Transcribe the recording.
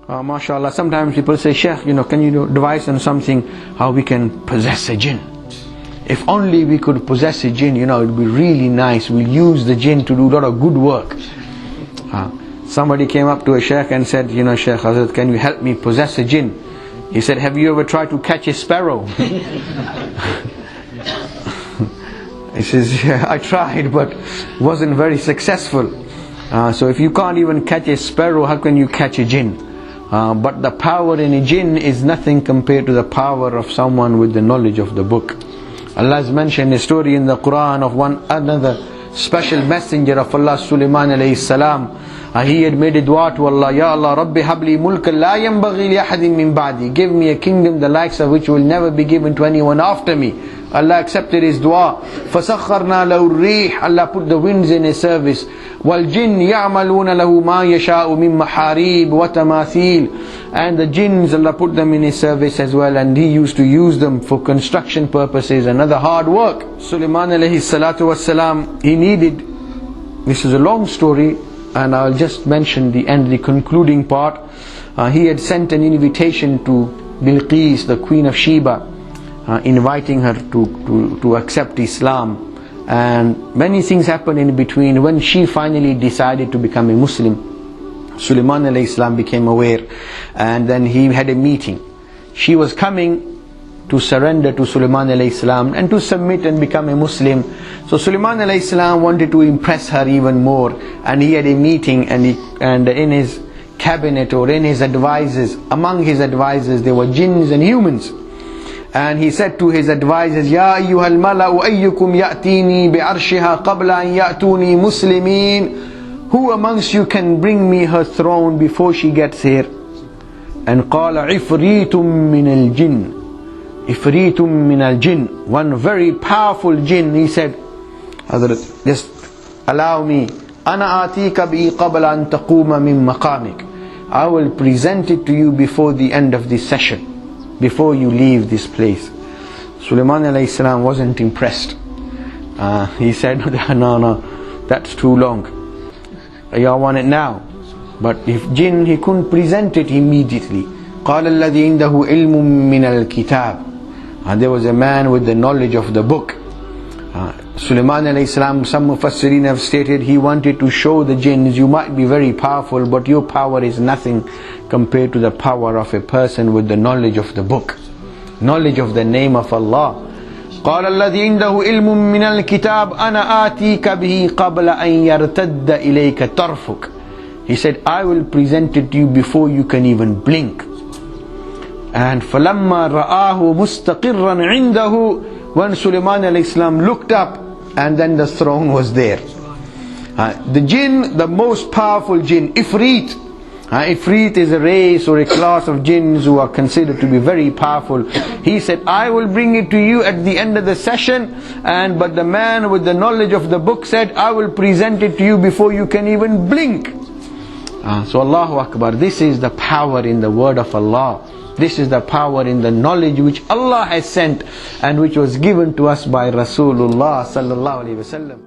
MashaAllah, sometimes people say, Sheikh, can you advise on something how we can possess a jinn? If only we could possess a jinn, it would be really nice. We'll use the jinn to do a lot of good work. Somebody came up to a Shaykh and said, Shaykh Hazrat, can you help me possess a jinn? He said, have you ever tried to catch a sparrow? He says, yeah, I tried, but wasn't very successful. So if you can't even catch a sparrow, how can you catch a jinn? But the power in a jinn is nothing compared to the power of someone with the knowledge of the book. Allah has mentioned a story in the Qur'an of another special messenger of Allah, Sulaiman alayhi salam. He had made a dua to Allah, Ya Allah, Rabbi habli mulkan la yanbaghi li ahadin min ba'di. Give me a kingdom the likes of which will never be given to anyone after me. Allah accepted his dua. فَسَخَّرْنَا لَهُ الرِّيحَ. Allah put the winds in his service. وَالْجِنِّ يَعْمَلُونَ لَهُ مَا يَشَاءُ مِن مَحَارِيبِ وَتَمَاثِيلِ. And the jinns, Allah put them in his service as well, and he used to use them for construction purposes and other hard work. Sulaiman alayhi salatu wassalam, he needed, this is a long story, and I'll just mention the end, the concluding part. He had sent an invitation to Bilqees, the queen of Sheba, inviting her to accept Islam, and many things happened in between. When she finally decided to become a Muslim, Sulaiman alayhi salam became aware, and then he had a meeting. She was coming to surrender to Sulaiman alayhi salam and to submit and become a Muslim. So Sulaiman alayhi salam wanted to impress her even more, and he had a meeting, and in his cabinet or in his advisors, among his advisors there were jinns and humans. And he said to his advisors, Ya ayyuhal mala'u ayyukum ya'tini bi'arshiha qabla an ya'tuni muslimin. Who amongst you can bring me her throne before she gets here? And qala ifritum min al-jinn. Ifritum min al-jinn. One very powerful jinn. He said, Hazrat, just allow me. Ana atika bi qabla an taquma min maqamik. I will present it to you before the end of this session, before you leave this place. Sulaiman alayhi salam wasn't impressed. He said, no, that's too long. Y'all want it now. But if jinn, he couldn't present it immediately. قال الذي عنده علم من الكتاب. There was a man with the knowledge of the book. Sulaiman alayhi salam, some mufassirin have stated, he wanted to show the jinns, you might be very powerful, but your power is nothing compared to the power of a person with the knowledge of the book, knowledge of the name of Allah. قال الذي عنده علم من الكتاب أنا آتيك به قبل أن يرتد إليك طرفك. He said, I will present it to you before you can even blink. And فلما رآه مستقرا عنده, when Sulaiman alayhi salam looked up, and then the throne was there. The jinn, the most powerful jinn, FREET. FREET is a race or a class of jinns who are considered to be very powerful. He said, I will bring it to you at the end of the session. But the man with the knowledge of the book said, I will present it to you before you can even blink. So Allahu Akbar, this is the power in the word of Allah. This is the power in the knowledge which Allah has sent and which was given to us by Rasulullah sallallahu alaihi wasallam.